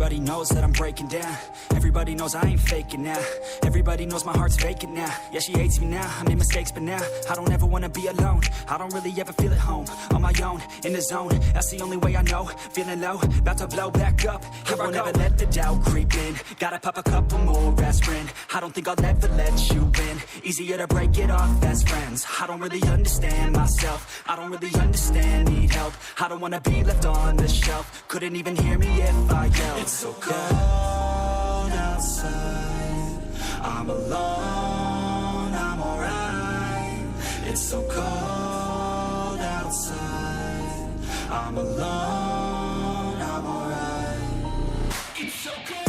Everybody knows that I'm breaking down. Everybody knows I ain't faking now. Everybody knows my heart's vacant now. Yeah, she hates me now, I made mistakes, but now I don't ever wanna be alone. I don't really ever feel at home. On my own, in the zone, that's the only way I know. Feeling low, about to blow back up. I won't ever let the doubt creep in. Gotta pop a couple more aspirin. I don't think I'll ever let you in. Easier to break it off as friends. I don't really understand myself. I don't really understand, need help. I don't wanna be left on the shelf. Couldn't even hear me if I yelled. It's so cold outside. I'm alone, I'm alright. It's so cold outside. I'm alone, I'm alright. It's so cold.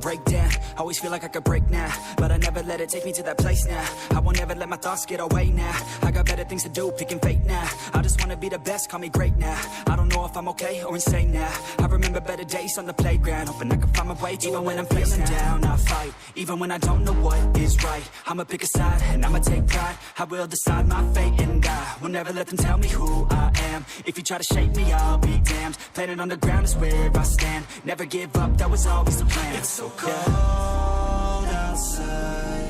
Break down, always feel like I could break now, but I never let it take me to that place now. I won't ever let my thoughts get away now. I got better things to do, picking fate now. I just wanna be the best, call me great now. I don't know if I'm okay or insane now. I remember better days on the playground, hoping I can find my way even when I'm feeling down. I fight, even when I don't know what is right. I'ma pick a side, and I'ma take pride. I will decide my fate, and I will never let them tell me who I am. If you try to shape me, I'll be damned. Planet on the ground is where I stand. Never give up, that was always the plan. It's so cold outside.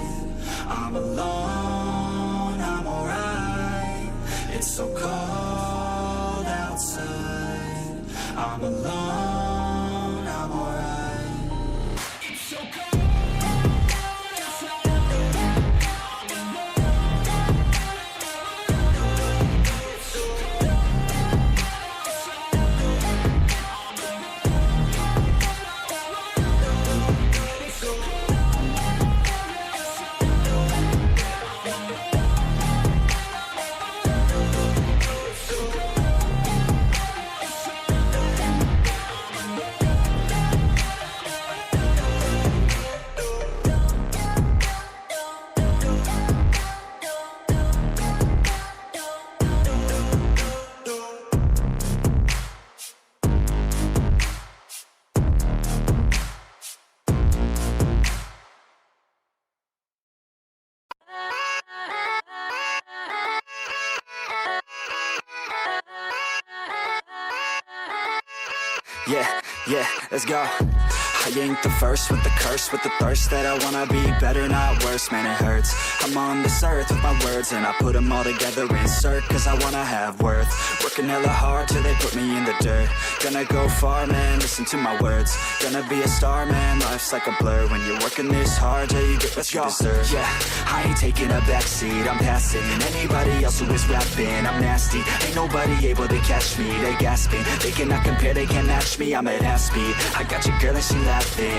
I'm alone, I'm alright. It's so cold outside. I'm alone, I'm alright. It's so cold. Yeah, let's go. I ain't the first with the curse, with the thirst that I wanna be better, not worse, man it hurts. I'm on this earth with my words and I put them all together, insert, cause I wanna have worth. Working hella hard till they put me in the dirt. Gonna go far, man, listen to my words. Gonna be a star, man, life's like a blur. When you're working this hard, yeah, you get what you deserve. Yeah, I ain't taking a backseat, I'm passing anybody else who is rapping. I'm nasty, ain't nobody able to catch me. They gasping, they cannot compare, they can't match me. I'm at half speed, I got your girl and she laughing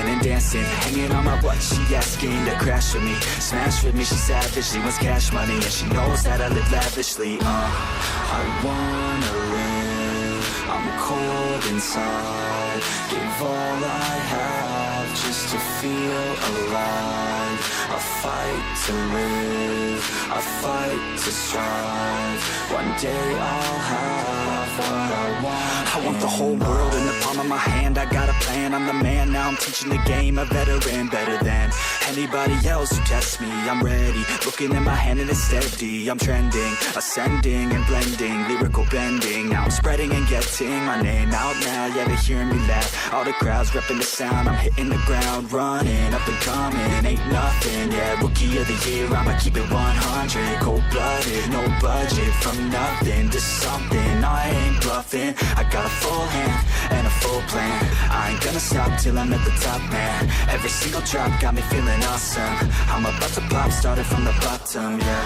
and dancing, hanging on my butt, she asking to crash with me, smash with me, she savage, she wants cash money, and she knows that I live lavishly. I wanna live, I'm cold inside, give all I have just to feel alive. I fight to live, I fight to strive, one day I'll have what I want. I want the whole world in the palm of my hand, I got a plan, I'm the man, now I'm teaching the game, a veteran, better than anybody else who tests me. I'm ready, looking at my hand and it's steady. I'm trending, ascending and blending, lyrical bending. Now I'm spreading and getting my name out now. Yeah, they hearing me laugh, all the crowds repping the sound. I'm hitting the ground, running, up and coming, ain't nothing. Yeah, rookie of the year, I'ma keep it 100. Cold-blooded, no budget, from nothing to something. I ain't bluffing, I got a full hand and a full plan. I ain't gonna stop till I'm at the top, man. Every single drop got me feeling awesome. I'm about to pop, started from the bottom, yeah.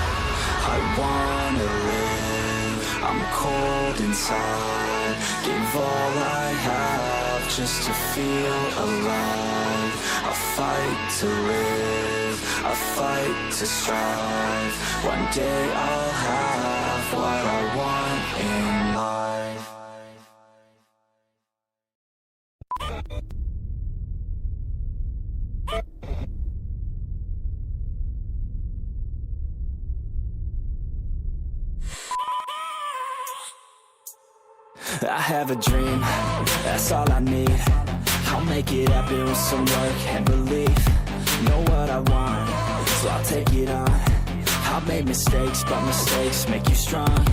I wanna live, I'm cold inside, give all I have just to feel alive. I fight to live, I fight to strive, one day I'll have what I want in life. I have a dream, that's all I need. I'll make it happen with some work and belief. Know what I want, so I'll take it on. I've made mistakes, but mistakes make you strong.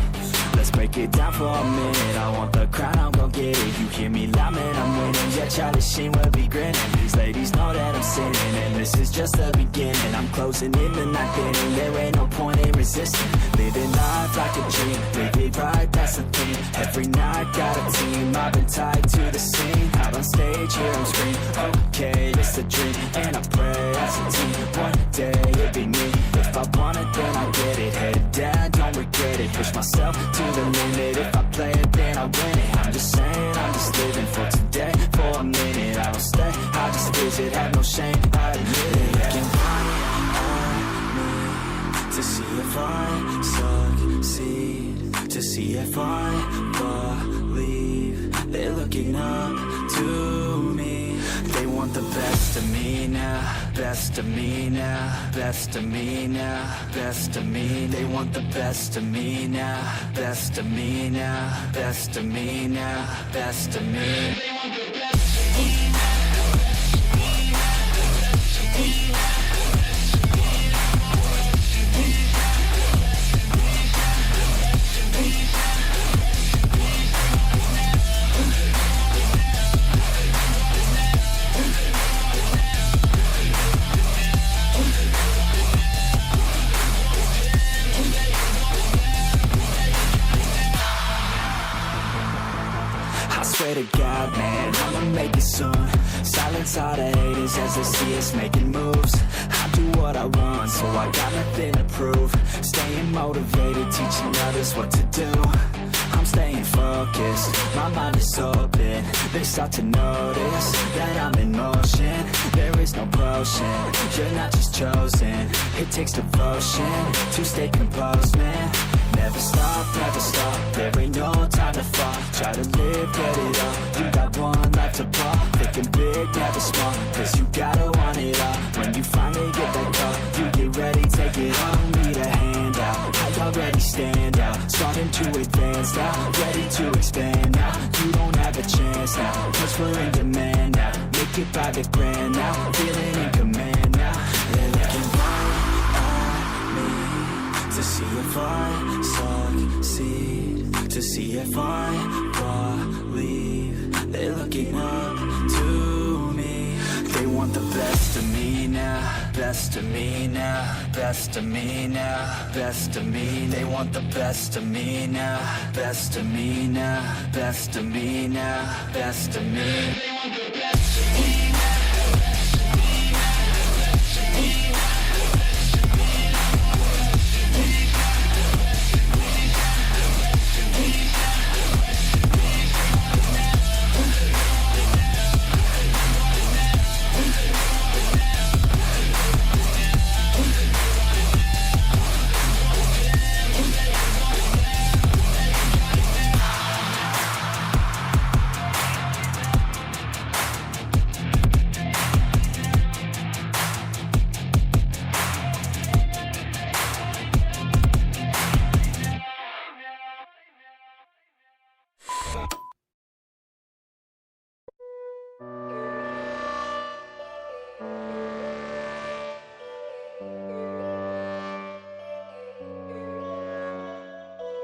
Let's break it down for a minute. I want the crown, I'm gon' get it. You hear me loud, man, I'm winning. Yeah, Charlie Sheen will be grinning. These ladies know that I'm sinning, and this is just the beginning. I'm closing in the night inning. There ain't no point in resisting. Living life like a dream, live it right, that's the thing. Every night got a team, I've been tied to the scene. Out on stage, hear them scream, okay, it's a dream. And I pray as a team, one day it'll be me. If I want it, then I get it. Head down, don't regret it. Push myself to the limit. If I play it, then I win it. I'm just saying, I'm just living for today. For a minute, I don't stay, I just visit. Have no shame, I admit it. Looking right at me to see if I succeed, to see if I believe. They're looking up to me. They want the best of me now, best of me now, best of me now, best of me. They want the best of me now, best of me now, best of me now, best of me. They want the best of me now. Swear to God, man, I'ma make it soon. Silence all the haters as they see us making moves. I do what I want, so I got nothing to prove. Staying motivated, teaching others what to do. I'm staying focused, my mind is open. They start to notice that I'm in motion. There is no potion, you're not just chosen. It takes devotion to stay composed, man. Never stop, there ain't no time to fall. Try to live, get it all, you got one life to ball. Thinking big, never small, cause you gotta want it all. When you finally get that call, you get ready, take it all. Need a handout, I already stand out. Starting to advance now, ready to expand now. You don't have a chance now, cause we're in demand now. Make it by the grand now, feeling in command now. They're looking right at me to see if I succeed, to see if I believe. They're looking up to me. They want the best of me now, best of me now, best of me now, best of me. They want the best of me now, best of me now, best of me now, best of me. They want the best of me.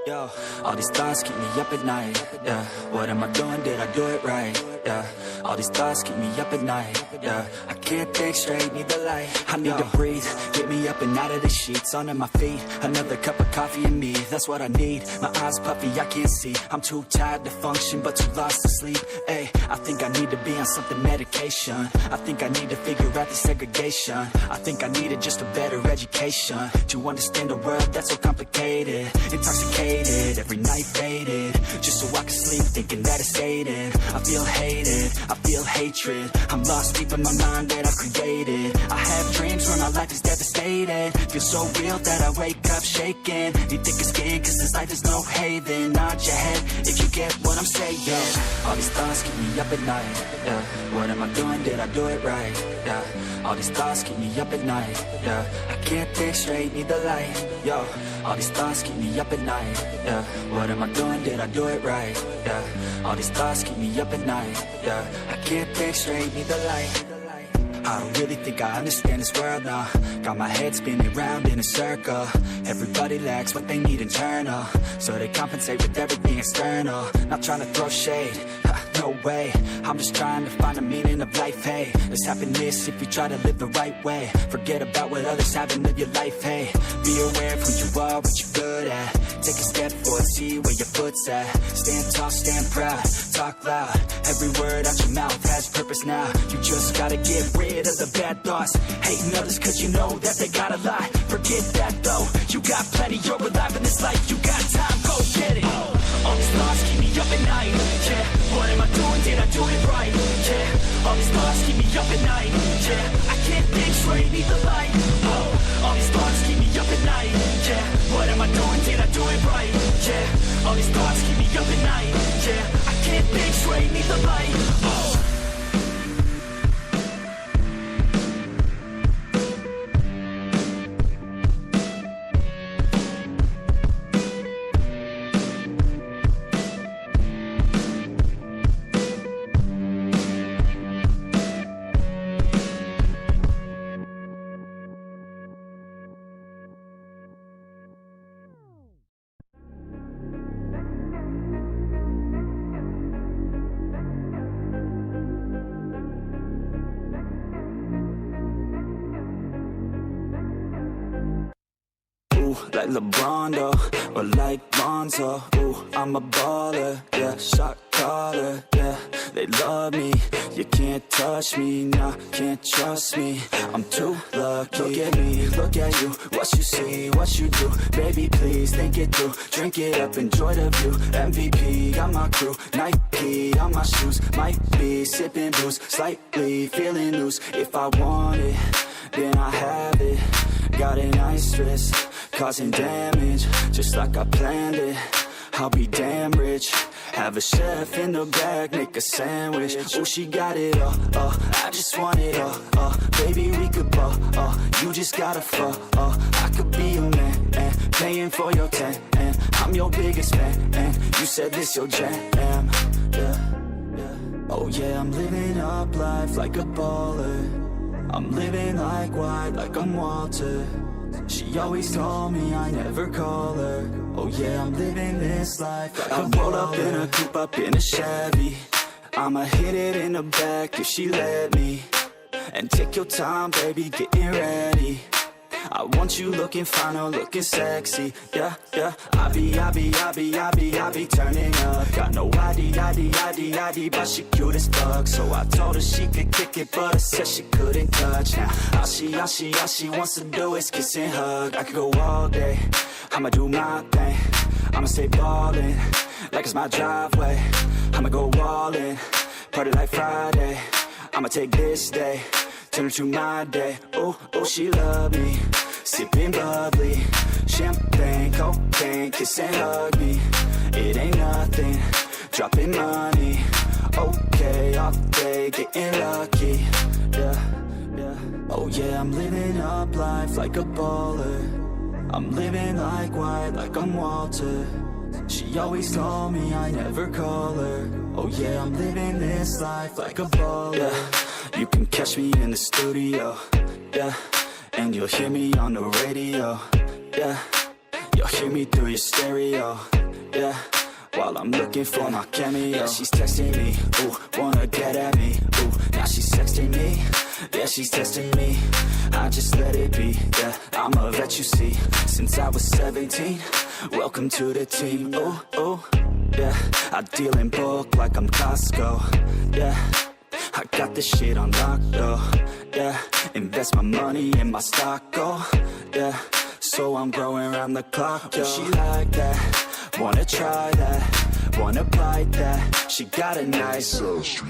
Yo, all these thoughts keep me up at night, yeah. What am I doing, did I do it right, yeah. All these thoughts keep me up at night, yeah. I can't think straight, need the light. I need to breathe, get me up and out of the sheets. Under my feet, another cup of coffee and me. That's what I need, my eyes puffy, I can't see. I'm too tired to function, but too lost to sleep. Ay, I think I need to be on something medication. I think I need to figure out the segregation. I think I needed just a better education to understand a world that's so complicated. Intoxicated, every night faded, just so I can sleep thinking that it's fading. I feel hated, I feel hatred. I'm lost deep in my mind that I've created. I have dreams where my life is devastated. Feel so real that I wake up shaking. Need thicker skin cause this life is no haven. Nod your head if you get what I'm saying. All these thoughts keep me up at night, yeah. What am I doing, did I do it right, yeah. All these thoughts keep me up at night, yeah. I can't think straight, need the light, yo. All these thoughts keep me up at night, yeah. What am I doing, did I do it right, yeah. All these thoughts keep me up at night, yeah. I can't think straight, need the light. I don't really think I understand this world now. Got my head spinning round in a circle. Everybody lacks what they need internal, so they compensate with everything external. Not trying to throw shade, no way. I'm just trying to find the meaning of life, hey. There's happiness if you try to live the right way. Forget about what others have and live your life, hey. Be aware of who you are, what you're good at. Take a step forward, see where your foot's at. Stand tall, stand proud, talk loud. Every word out your mouth has purpose now. You just gotta get rid of the bad thoughts. Hating others cause you know that they got a lot. Forget that though, you got plenty, you're alive in this life. You got time, go get it. All these thoughts keep me up at night, yeah. What am I doing, did I do it right, yeah. All these thoughts keep me up at night, yeah. I can't think straight, need the light, oh. All these thoughts keep me up at night, yeah. What am I doing, did I do it right, yeah. All these thoughts keep me up at night, yeah. I can't think straight, need the light, oh. Like LeBron, though, or like Lonzo. Ooh, I'm a baller, yeah, shot caller, yeah. They love me, you can't touch me, nah, can't trust me. I'm too lucky. Look at me, look at you, what you see, what you do. Baby, please think it through, drink it up, enjoy the view. MVP on my crew, Nike on my shoes. Might be sipping booze, slightly feeling loose. If I want it, then I have it. Got an ice wrist, causing damage, just like I planned it. I'll be damn rich. Have a chef in the back, make a sandwich. Oh, she got it all, I just want it all, baby, we could ball, you just gotta fall, I could be your man, and paying for your tan, and I'm your biggest fan, and you said this your jam, yeah. Oh yeah, I'm living up life like a baller. I'm living like white, like I'm Walter. She always told me I never call her. Oh yeah, I'm living this life like I roll up in a coupe, up in a Chevy. I'ma hit it in the back if she let me. And take your time, baby, getting ready. I want you looking fine or looking sexy. Yeah, I be turning up. Got no ID, but she cute as fuck. So I told her she could kick it, but I said she couldn't touch. Now all she wants to do is kiss and hug. I could go all day, I'ma do my thing. I'ma stay ballin', like it's my driveway. I'ma go all in, party like Friday. I'ma take this day, turn it to my day. Oh, she love me, sipping bubbly, champagne, cocaine, kiss and hug me. It ain't nothing, dropping money. Okay, off day, getting lucky. Yeah. Oh yeah, I'm living up life like a baller. I'm living like white, like I'm Walter. She always told me I never call her. Oh yeah, I'm living this life like a baller. Yeah, you can catch me in the studio. Yeah, and you'll hear me on the radio. Yeah, you'll hear me through your stereo. Yeah, while I'm looking for my cameo. Yeah, she's texting me, ooh, wanna get at me. Ooh, now she's texting me. Yeah, she's testing me, I just let it be. Yeah, I'm a vet, you see, since I was 17. Welcome to the team. Ooh, yeah, I deal in bulk like I'm Costco. Yeah, I got this shit on lock though. Yeah, invest my money in my stock, oh yeah. So I'm growing around the clock, yo. She like that, wanna try that, wanna bite that. She got a nice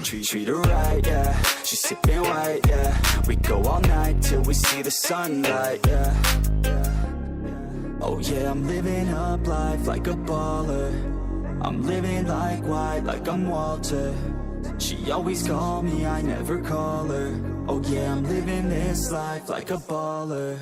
treat her right, yeah. She's sipping white, yeah. We go all night till we see the sunlight, yeah. Oh yeah, I'm living up life like a baller. I'm living like white, like I'm Walter. She always call me, I never call her. Oh yeah, I'm living this life like a baller.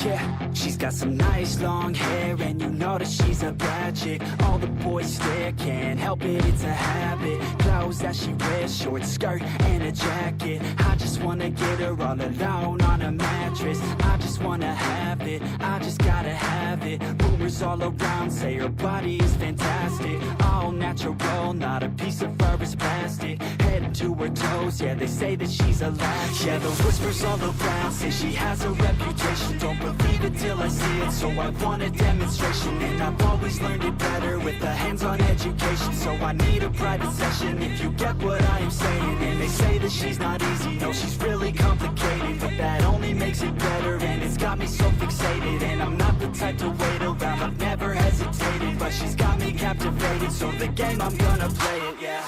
Yeah, she's got some nice long hair, and you know that she's a bad chick. All the boys stare, can't help it, it's a habit. Clothes that she wears, short skirt and a jacket. I just wanna get her all alone on a mattress. I just wanna have it, I just gotta have it. Rumors all around say her body is fantastic. All natural, not a piece of fur is plastic. Head to her toes, yeah, they say that she's a latch. Yeah, the whispers all around say she has a reputation. Don't believe it till I see it, so I want a demonstration. And I've always learned it better with a hands-on education. So I need a private session if you get what I am saying. And they say that she's not easy, no, she's really complicated. But that only makes it better, and it's got me so fixated. And I'm not the type to wait around, I've never hesitated. But she's got me captivated, so the game, I'm gonna play it, yeah.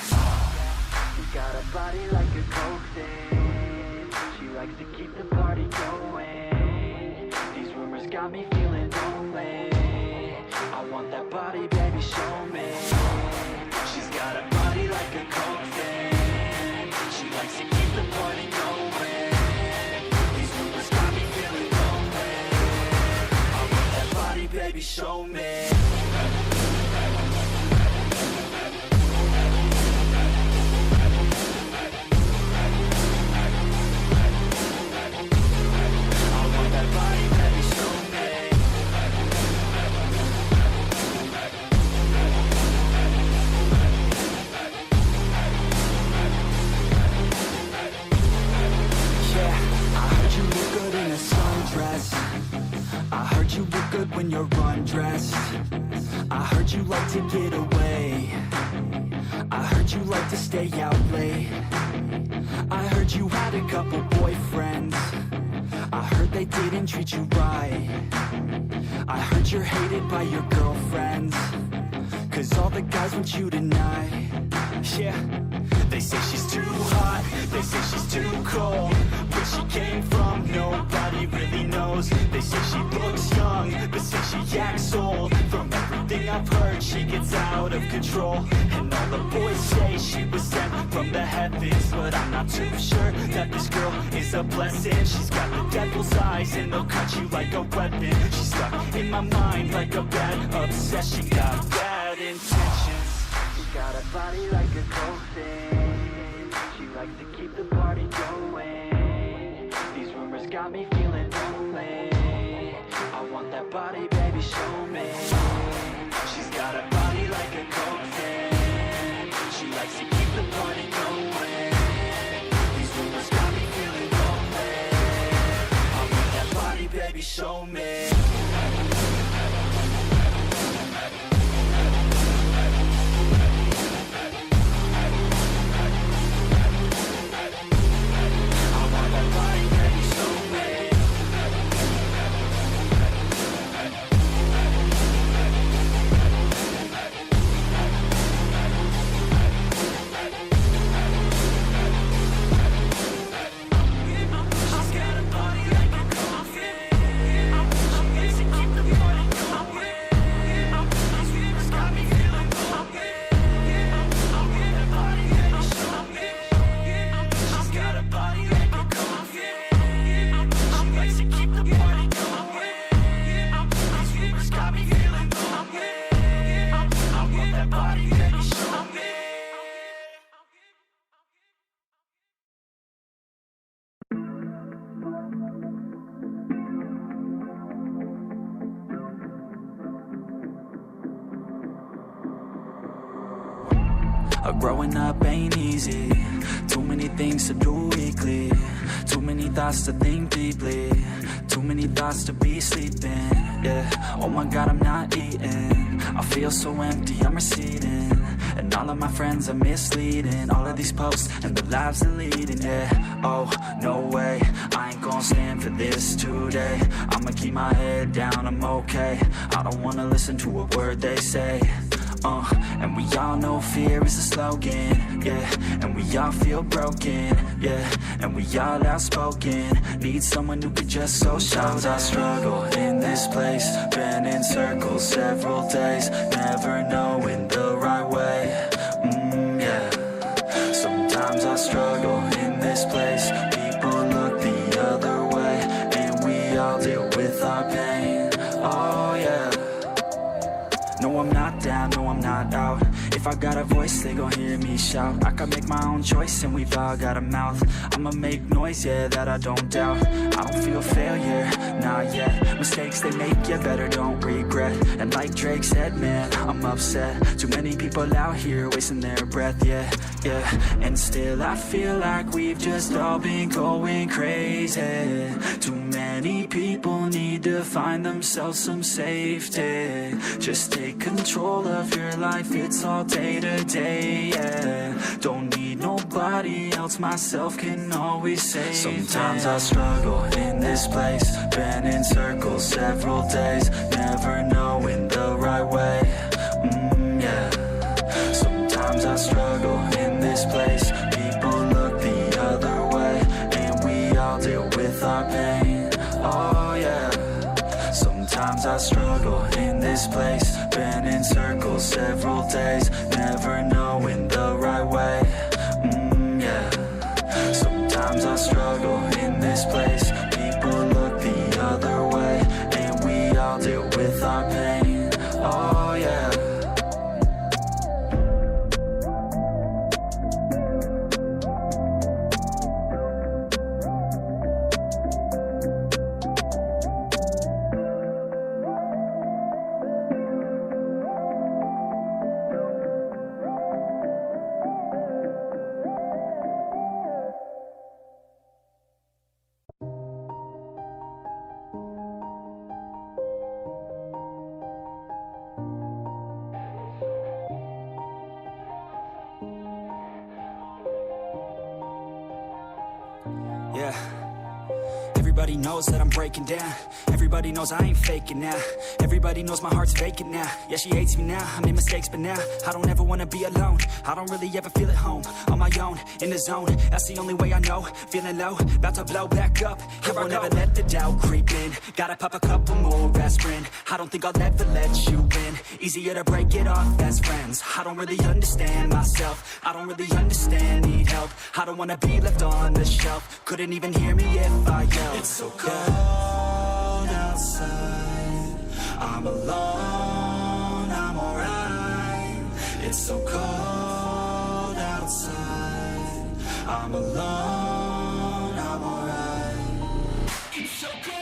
She got a body like a Keude. She likes to keep the party going. These rumors got me feeling lonely. I want that body, baby, show me. She's got a body like a Keude. She likes to keep the party going. These rumors got me feeling lonely. I want that body, baby, show me. I heard you look good when you're undressed. I heard you like to get away. I heard you like to stay out late. I heard you had a couple boyfriends. I heard they didn't treat you right. I heard you're hated by your girlfriends, 'cause all the guys want you tonight. Yeah, they say she's too hot, they say she's too cold. Where she came from, nobody really knows. They say she looks young, but say she acts old. From everything I've heard, she gets out of control. And all the boys say she was sent from the heavens, but I'm not too sure that this girl is a blessing. She's got the devil's eyes, and they'll cut you like a weapon. She's stuck in my mind like a bad obsession. Got bad intentions. She got a body like a coffin. She likes to keep the party going. These rumors got me feeling lonely. I want that body, baby, show me. She's got a body like a coffin. She likes to keep the party going. These rumors got me feeling lonely. I want that body, baby, show me. Growing up ain't easy. Too many things to do weekly. Too many thoughts to think deeply. Too many thoughts to be sleeping. Yeah, oh my God, I'm not eating. I feel so empty, I'm receding. And all of my friends are misleading. All of these posts and the lives they're leading. Yeah, oh, no way, I ain't gonna stand for this today. I'ma keep my head down, I'm okay. I don't wanna listen to a word they say. And we all know fear is a slogan, yeah. And we all feel broken, yeah. And we all outspoken. Need someone who could just so sometimes I struggle in this place. Been in circles several days, never knowing the right way. Yeah. Sometimes I struggle in this place. People look the other way, and we all deal with our got a voice, they gon' hear me shout. I can make my own choice and we've all got a mouth. I'ma make noise, yeah, that I don't doubt. I don't feel failure, not yet. Mistakes they make, you better don't regret. And like Drake said, man, I'm upset. Too many people out here wasting their breath, yeah, yeah. And still I feel like we've just all been going crazy. Too many people need to find themselves some safety. Just take control of your life, it's all day to day, yeah. Don't need nobody else, myself can always save. Sometimes I struggle in this place, been in circles several days, never knowing the right way, yeah. Sometimes I struggle in this place, people look the other way, and we all deal with our pain, oh yeah. Sometimes I struggle in this place, been in circles several days, never knowing the right way, yeah. Sometimes I struggle in this place, people look the other way, and we all deal with our pain, oh yeah. Yeah. Everybody knows that I'm breaking down. Everybody knows I ain't faking now. Everybody knows my heart's vacant now. Yeah, she hates me now, I made mistakes but now I don't ever wanna be alone. I don't really ever feel at home. On my own, in the zone, that's the only way I know. Feeling low, about to blow back up. Here I won't ever let the doubt creep in. Gotta pop a couple more aspirin. I don't think I'll ever let you in. Easier to break it off best friends. I don't really understand myself, I don't really understand, need help. I don't wanna be left on the shelf. Couldn't even hear me if I yelled. It's so cold outside, I'm alone, I'm alright. It's so cold outside, I'm alone, I'm alright. It's so cold.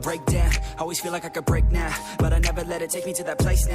Break down, always feel like I could break now, but I never let it take me to that place now.